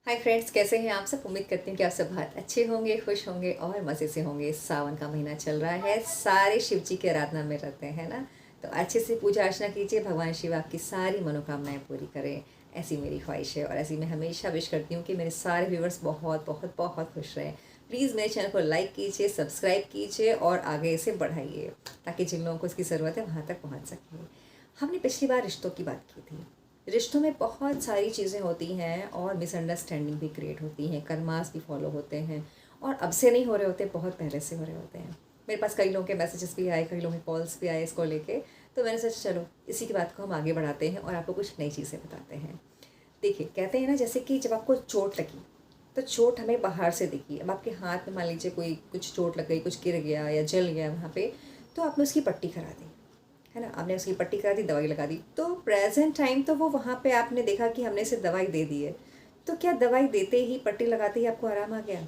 Hi friends, कैसे हैं आप सब। उम्मीद करती हूँ कि आप सब बहुत अच्छे होंगे, खुश होंगे और मज़े से होंगे। सावन का महीना चल रहा है, सारे शिव जी की आराधना में रहते हैं ना। तो अच्छे से पूजा अर्चना कीजिए, भगवान शिव आपकी सारी मनोकामनाएं पूरी करें। ऐसी मेरी ख्वाहिश है और ऐसी मैं हमेशा विश करती हूँ कि मेरे सारे व्यूवर्स बहुत बहुत बहुत खुश रहें। प्लीज़ मेरे चैनल को लाइक कीजिए, सब्सक्राइब कीजिए और आगे इसे बढ़ाइए ताकि जिन लोगों को इसकी ज़रूरत है वहाँ तक पहुँच सके। हमने पिछली बार रिश्तों की बात की थी। रिश्तों में बहुत सारी चीज़ें होती हैं और मिसअंडरस्टैंडिंग भी क्रिएट होती हैं, कर्मास भी फॉलो होते हैं और अब से नहीं हो रहे होते, बहुत पहले से हो रहे होते हैं। मेरे पास कई लोगों के मैसेजेस भी आए, कई लोगों के कॉल्स भी आए इसको लेके। तो मैंने सोचा चलो इसी की बात को हम आगे बढ़ाते हैं और आपको कुछ नई चीज़ें बताते हैं। देखिए, कहते हैं ना, जैसे कि जब आपको चोट लगी तो चोट हमें बाहर से दिखी। अब आपके हाथ में मान लीजिए कोई कुछ चोट लग गई, कुछ गिर गया या जल गया वहाँ पे, तो आपने उसकी पट्टी करा दी, है ना। आपने उसकी पट्टी करा दी, दवाई लगा दी। तो प्रेजेंट टाइम तो वो वहाँ पे आपने देखा कि हमने इसे दवाई दे दी है। तो क्या दवाई देते ही, पट्टी लगाते ही आपको आराम आ गया?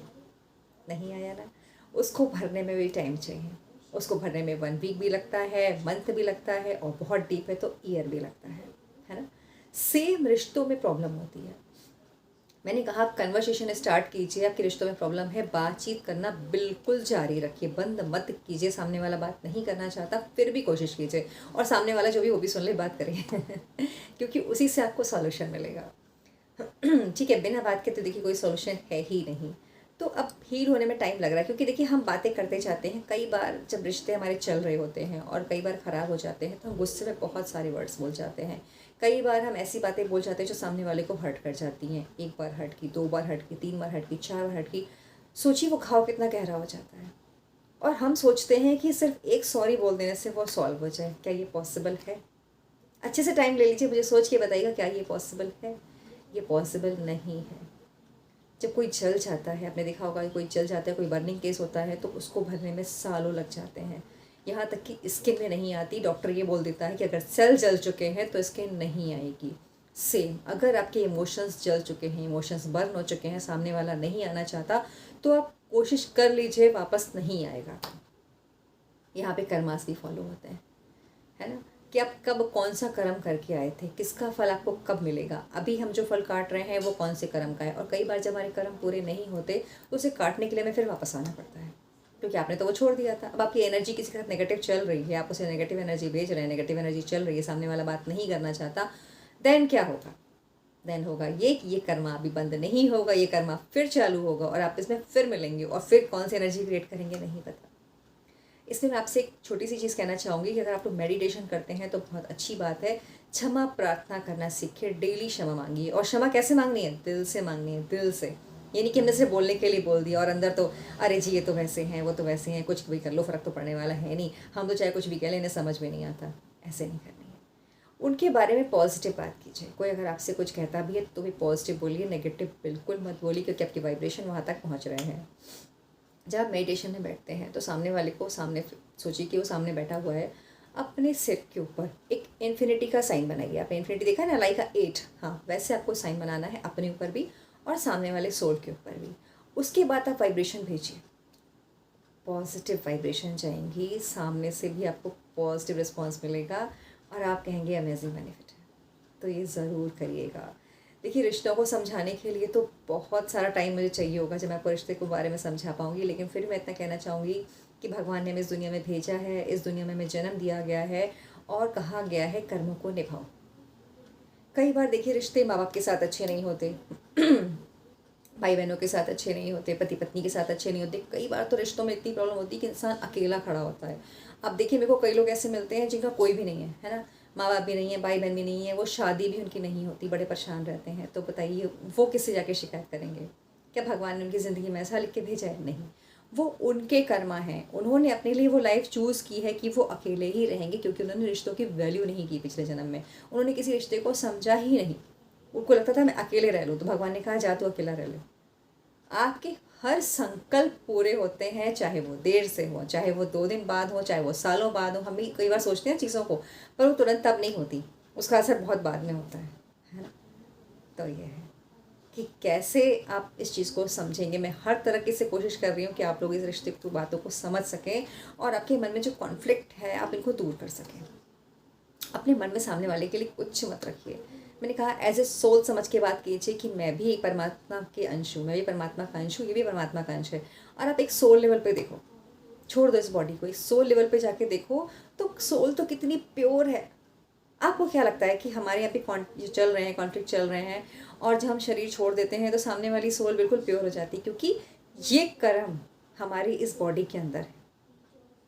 नहीं आया ना। उसको भरने में भी टाइम चाहिए। उसको भरने में 1 वीक भी लगता है, मंथ भी लगता है और बहुत डीप है तो ईयर भी लगता है ना। सेम रिश्तों में प्रॉब्लम होती है। मैंने कहा कन्वर्सेशन स्टार्ट कीजिए। आपके रिश्तों में प्रॉब्लम है, बातचीत करना बिल्कुल जारी रखिए, बंद मत कीजिए। सामने वाला बात नहीं करना चाहता फिर भी कोशिश कीजिए, और सामने वाला जो भी वो भी सुन ले, बात करिए क्योंकि उसी से आपको सॉल्यूशन मिलेगा। ठीक है, बिना बात के तो देखिए कोई सॉल्यूशन है ही नहीं। तो अब हील होने में टाइम लग रहा है, क्योंकि देखिए हम बातें करते जाते हैं। कई बार जब रिश्ते हमारे चल रहे होते हैं और कई बार ख़राब हो जाते हैं तो हम गुस्से में बहुत सारे वर्ड्स बोल जाते हैं। कई बार हम ऐसी बातें बोल जाते हैं जो सामने वाले को हर्ट कर जाती हैं। 1 बार हर्ट की, 2 बार हर्ट की, 3 बार हर्ट की, 4 बार हर्ट की। सोचिए वो घाव कितना गहरा हो जाता है। और हम सोचते हैं कि सिर्फ एक सॉरी बोल देने से वो सॉल्व हो जाए। क्या ये पॉसिबल है? अच्छे से टाइम ले लीजिए, मुझे सोच के बताइएगा क्या ये पॉसिबल है। ये पॉसिबल नहीं है। जब कोई जल जाता है, आपने देखा होगा कोई जल जाता है, कोई बर्निंग केस होता है तो उसको भरने में सालों लग जाते हैं। यहाँ तक कि स्किन में नहीं आती। डॉक्टर ये बोल देता है कि अगर सेल जल चुके हैं तो स्किन नहीं आएगी। सेम, अगर आपके इमोशंस जल चुके हैं, इमोशंस बर्न हो चुके हैं, सामने वाला नहीं आना चाहता, तो आप कोशिश कर लीजिए, वापस नहीं आएगा। यहाँ पे कर्मास भी फॉलो होते हैं, है ना। कि आप कब कौन सा कर्म करके आए थे, किसका फल आपको कब मिलेगा। अभी हम जो फल काट रहे हैं वो कौन से कर्म का है। और कई बार जब हमारे कर्म पूरे नहीं होते तो उसे काटने के लिए हमें फिर वापस आना पड़ता है, क्योंकि आपने तो वो छोड़ दिया था। अब आपकी एनर्जी किसी के साथ नेगेटिव चल रही है, आप उसे नेगेटिव एनर्जी भेज रहे हैं, नेगेटिव एनर्जी चल रही है, सामने वाला बात नहीं करना चाहता। देन क्या होगा? देन होगा ये कि ये कर्मा अभी बंद नहीं होगा, ये कर्मा फिर चालू होगा और आप इसमें फिर मिलेंगे और फिर कौन सी एनर्जी क्रिएट करेंगे नहीं पता। इसमें मैं आपसे एक छोटी सी चीज़ कहना चाहूँगी कि अगर आप लोग मेडिटेशन करते हैं तो बहुत अच्छी बात है। क्षमा प्रार्थना करना सीखिए, डेली क्षमा मांगिए। और क्षमा कैसे मांगनी है? दिल से मांगनी है, दिल से। ये नहीं कि हमने सिर्फ बोलने के लिए बोल दिया और अंदर तो अरे जी ये तो वैसे हैं, वो तो वैसे हैं, कुछ भी कर लो, फ़र्क तो पड़ने वाला है नहीं, हम तो चाहे कुछ भी कह लें, इन्हें समझ में नहीं आता। ऐसे नहीं करनी है। उनके बारे में पॉजिटिव बात कीजिए। कोई अगर आपसे कुछ कहता भी है तो भी पॉजिटिव बोलिए, नेगेटिव बिल्कुल मत बोलिए, क्योंकि आपकी वाइब्रेशन वहाँ तक पहुँच रहे हैं। जब आप मेडिटेशन में बैठते हैं तो सामने वाले को, सामने सोचिए कि वो सामने बैठा हुआ है, अपने सिर के ऊपर एक इन्फिनिटी का साइन बनाइए। आपने इन्फिनिटी देखा है ना, लाइक 8, हाँ वैसे आपको साइन बनाना है अपने ऊपर भी और सामने वाले सोल के ऊपर भी। उसके बाद आप वाइब्रेशन भेजिए, पॉजिटिव वाइब्रेशन जाएंगी, सामने से भी आपको पॉजिटिव रिस्पॉन्स मिलेगा और आप कहेंगे अमेजिंग बेनिफिट है। तो ये ज़रूर करिएगा। देखिए, रिश्तों को समझाने के लिए तो बहुत सारा टाइम मुझे चाहिए होगा जब मैं आपको रिश्ते के बारे में समझा पाऊँगी, लेकिन फिर मैं इतना कहना चाहूँगी कि भगवान ने हमें इस दुनिया में भेजा है, इस दुनिया में हमें जन्म दिया गया है और कहा गया है कर्मों को निभाओ। कई बार देखिए रिश्ते माँ बाप के साथ अच्छे नहीं होते भाई बहनों के साथ अच्छे नहीं होते, पति पत्नी के साथ अच्छे नहीं होते। कई बार तो रिश्तों में इतनी प्रॉब्लम होती है कि इंसान अकेला खड़ा होता है। अब देखिए, मेरे को कई लोग ऐसे मिलते हैं जिनका कोई भी नहीं है ना, माँ बाप भी नहीं है, भाई बहन भी नहीं है, वो शादी भी उनकी नहीं होती, बड़े परेशान रहते हैं। तो बताइए वो किससे जाके शिकायत करेंगे? क्या भगवान ने उनकी ज़िंदगी में ऐसा लिख के भेजा है? नहीं। वो उनके कर्मा हैं, उन्होंने अपने लिए वो लाइफ चूज़ की है कि वो अकेले ही रहेंगे, क्योंकि उन्होंने रिश्तों की वैल्यू नहीं की पिछले जन्म में। उन्होंने किसी रिश्ते को समझा ही नहीं। उनको लगता था मैं अकेले रह लूँ, तो भगवान ने कहा जा तू अकेला रह ले। आपके हर संकल्प पूरे होते हैं, चाहे वो देर से हो, चाहे वो 2 दिन बाद हो, चाहे वो सालों बाद हो। हम भी कई बार सोचते हैं चीज़ों को, पर वो तुरंत तब नहीं होती, उसका असर बहुत बाद में होता है ना। तो ये है कि कैसे आप इस चीज़ को समझेंगे। मैं हर तरह से कोशिश कर रही हूँ कि आप लोग इस रिश्ते की बातों को समझ सकें और आपके मन में जो कॉन्फ्लिक्ट है आप इनको दूर कर सकें। अपने मन में सामने वाले के लिए कुछ मत रखिए। मैंने कहा एज ए सोल समझ के बात कीजिए कि मैं भी एक परमात्मा के अंश हूँ, मैं भी परमात्मा का अंश हूँ, ये भी परमात्मा का अंश है। और आप एक सोल लेवल पे देखो, छोड़ दो इस बॉडी को, इस सोल लेवल पे जाके देखो तो सोल तो कितनी प्योर है। आपको क्या लगता है कि हमारे यहाँ पे जो चल रहे हैं, कॉन्फ्लिक्ट चल रहे हैं, और जब हम शरीर छोड़ देते हैं तो सामने वाली सोल बिल्कुल प्योर हो जाती है, क्योंकि ये कर्म हमारी इस बॉडी के अंदर है।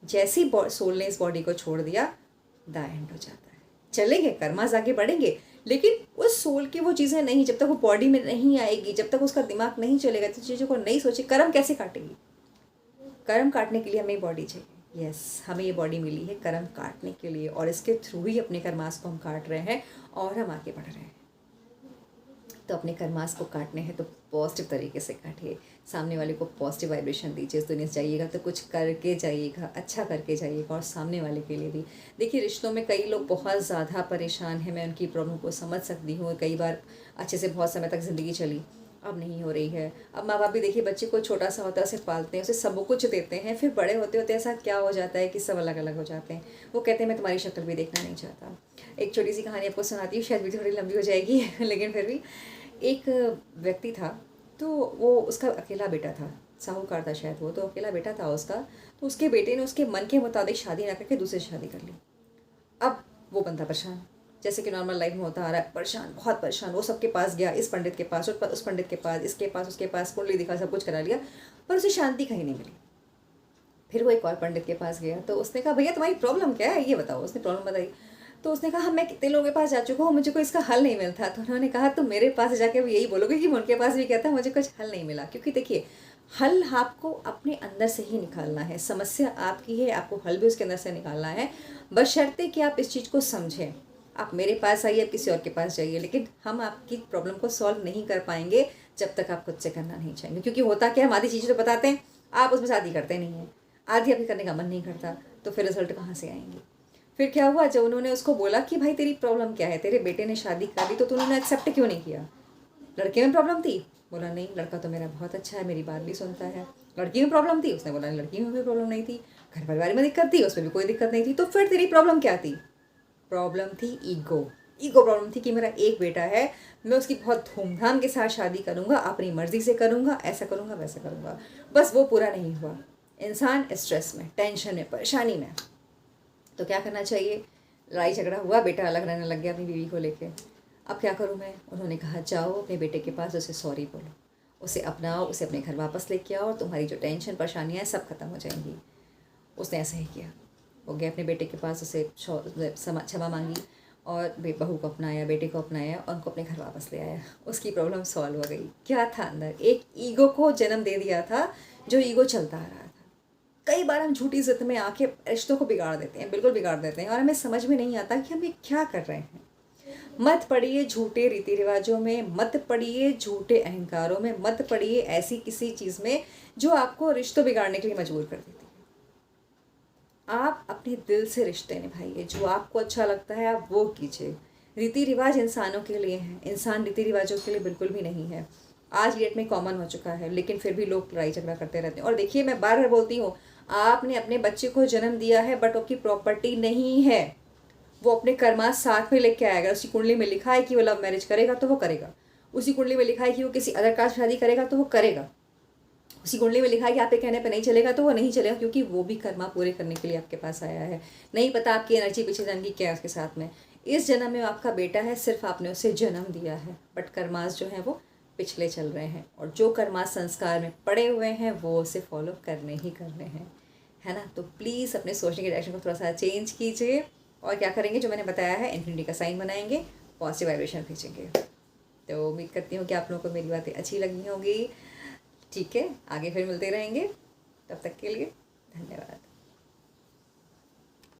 जैसी सोल ने इस बॉडी को छोड़ दिया, द एंड हो जाता है। चलेंगे कर्मास आगे बढ़ेंगे, लेकिन उस सोल की वो चीज़ें नहीं, जब तक वो बॉडी में नहीं आएगी, जब तक उसका दिमाग नहीं चलेगा, तो चीज़ों को नहीं सोचे, कर्म कैसे काटेगी? कर्म काटने के लिए हमें बॉडी चाहिए। यस, हमें ये बॉडी मिली है कर्म काटने के लिए, और इसके थ्रू ही अपने कर्मास को हम काट रहे हैं और हम आगे बढ़ रहे हैं। तो अपने कर्मास को काटने हैं तो पॉजिटिव तरीके से काटिए, सामने वाले को पॉजिटिव वाइब्रेशन दीजिए। इस दुनिया से जाइएगा तो कुछ करके जाइएगा, अच्छा करके जाइएगा, और सामने वाले के लिए भी। देखिए, रिश्तों में कई लोग बहुत ज़्यादा परेशान हैं, मैं उनकी प्रॉब्लम को समझ सकती हूँ। कई बार अच्छे से बहुत समय तक ज़िंदगी चली, अब नहीं हो रही है। अब माँ बाप भी देखिए, बच्चे को छोटा सा होता है उसे पालते हैं, उसे सब कुछ देते हैं, फिर बड़े होते होते ऐसा क्या हो जाता है कि सब अलग अलग हो जाते हैं। वो कहते हैं मैं तुम्हारी शक्ल भी देखना नहीं चाहता। एक छोटी सी कहानी आपको सुनाती हूँ, शायद भी थोड़ी लंबी हो जाएगी लेकिन फिर भी। एक व्यक्ति था, तो वो उसका अकेला बेटा था, साहूकार था शायद वो, तो अकेला बेटा था उसका। तो उसके बेटे ने उसके मन के मुताबिक शादी ना करके दूसरी शादी कर ली। अब वो बंदा परेशान, जैसे कि नॉर्मल लाइफ में होता आ रहा है, परेशान, बहुत परेशान। वो सबके पास गया, इस पंडित के पास, उस पंडित के पास, इसके पास, उसके पास, कुंडली दिखा, सब कुछ करा लिया, पर उसे शांति कहीं नहीं मिली। फिर वो एक और पंडित के पास गया, तो उसने कहा भैया तुम्हारी प्रॉब्लम क्या है, ये बताओ। उसने प्रॉब्लम बताई, तो उसने कहा मैं कितने लोगों के पास जा चुका हूँ, मुझे कोई इसका हल नहीं मिलता। तो उन्होंने कहा तुम मेरे पास जाके भी यही बोलोगे कि उनके पास भी कहता है मुझे कुछ हल नहीं मिला। क्योंकि देखिए, हल आपको अपने अंदर से ही निकालना है, समस्या आपकी है, आपको हल भी उसके अंदर से निकालना है, बशर्ते कि आप इस चीज़ को समझें। आप मेरे पास आइए, आप किसी और के पास जाइए, लेकिन हम आपकी प्रॉब्लम को सॉल्व नहीं कर पाएंगे जब तक आप खुद से करना नहीं चाहेंगे। क्योंकि होता क्या, हम आधी चीज़ें तो बताते हैं, आप उसमें शादी करते नहीं हैं, आधी आपकी करने का मन नहीं करता, तो फिर रिजल्ट कहाँ से आएंगे? फिर क्या हुआ, जब उन्होंने उसको बोला कि भाई तेरी प्रॉब्लम क्या है, तेरे बेटे ने शादी कर दी, तो उन्होंने एक्सेप्ट क्यों नहीं किया? लड़के में प्रॉब्लम थी? बोला नहीं, लड़का तो मेरा बहुत अच्छा है, मेरी बात भी सुनता है। लड़की में प्रॉब्लम थी? उसने बोला लड़की में भी प्रॉब्लम नहीं थी। घर परिवार में दिक्कत थी? उसमें भी कोई दिक्कत नहीं थी। तो फिर तेरी प्रॉब्लम क्या थी? प्रॉब्लम थी ईगो। ईगो प्रॉब्लम थी कि मेरा एक बेटा है, मैं उसकी बहुत धूमधाम के साथ शादी करूँगा, अपनी मर्जी से करूँगा, ऐसा करूँगा, वैसा करूँगा। बस वो पूरा नहीं हुआ। इंसान स्ट्रेस में, टेंशन में, परेशानी में। तो क्या करना चाहिए? लड़ाई झगड़ा हुआ, बेटा अलग रहने लग गया अपनी बीवी को लेके। अब क्या करूँ मैं? उन्होंने कहा जाओ अपने बेटे के पास, उसे सॉरी बोलो, उसे अपनाओ, उसे अपने घर वापस लेके आओ, और तुम्हारी जो टेंशन परेशानियाँ हैं सब खत्म हो जाएंगी। उसने ऐसा ही किया। वो गया अपने बेटे के पास, उसे क्षमा मांगी, और बहू को अपनाया, बेटे को अपनाया, और उनको अपने घर वापस ले आया। उसकी प्रॉब्लम सॉल्व हो गई। क्या था अंदर? एक ईगो को जन्म दे दिया था, जो ईगो चलता आ रहा था। कई बार हम झूठी जिद में आके रिश्तों को बिगाड़ देते हैं, बिल्कुल बिगाड़ देते हैं, और हमें समझ में नहीं आता कि हम ये क्या कर रहे हैं। मत पड़िए झूठे रीति रिवाजों में, मत पड़िए झूठे अहंकारों में, मत पड़िए ऐसी किसी चीज़ में जो आपको रिश्तों बिगाड़ने के लिए मजबूर कर देती है। आप अपने दिल से रिश्ते निभाइए, जो आपको अच्छा लगता है आप वो कीजिए। रीति रिवाज इंसानों के लिए हैं, इंसान रीति रिवाजों के लिए बिल्कुल भी नहीं है। आज डेट में कॉमन हो चुका है, लेकिन फिर भी लोग लड़ाई झगड़ा करते रहते हैं। और देखिए, मैं बार बार बोलती हूँ, आपने अपने बच्चे को जन्म दिया है, बट आपकी प्रॉपर्टी नहीं है। वो अपने कर्मास साथ में लेके आएगा। उसी कुंडली में लिखा है कि वो लव मैरिज करेगा तो वो करेगा, उसी कुंडली में लिखा है कि वो किसी अदर कास्ट शादी करेगा तो वो करेगा, उसी कुंडली में लिखा है कि आपके कहने पे नहीं चलेगा तो वो नहीं चलेगा, क्योंकि वो भी कर्मा पूरे करने के लिए आपके पास आया है। नहीं पता आपकी एनर्जी पिछले जन्म की क्या है उसके साथ में। इस जन्म में आपका बेटा है, सिर्फ आपने उसे जन्म दिया है, बट कर्मास जो है वो पिछले चल रहे हैं, और जो कर्मास संस्कार में पड़े हुए हैं वो उसे फॉलो करने ही करने हैं, है ना। तो प्लीज़ अपने सोचने के डायरेक्शन को थोड़ा सा चेंज कीजिए। और क्या करेंगे, जो मैंने बताया है, इन्फिनिटी का साइन बनाएंगे, पॉजिटिव वाइब्रेशन भेजेंगे। तो उम्मीद करती हूँ कि आप लोगों को मेरी बातें अच्छी लगी होंगी। ठीक है, आगे फिर मिलते रहेंगे, तब तक के लिए धन्यवाद।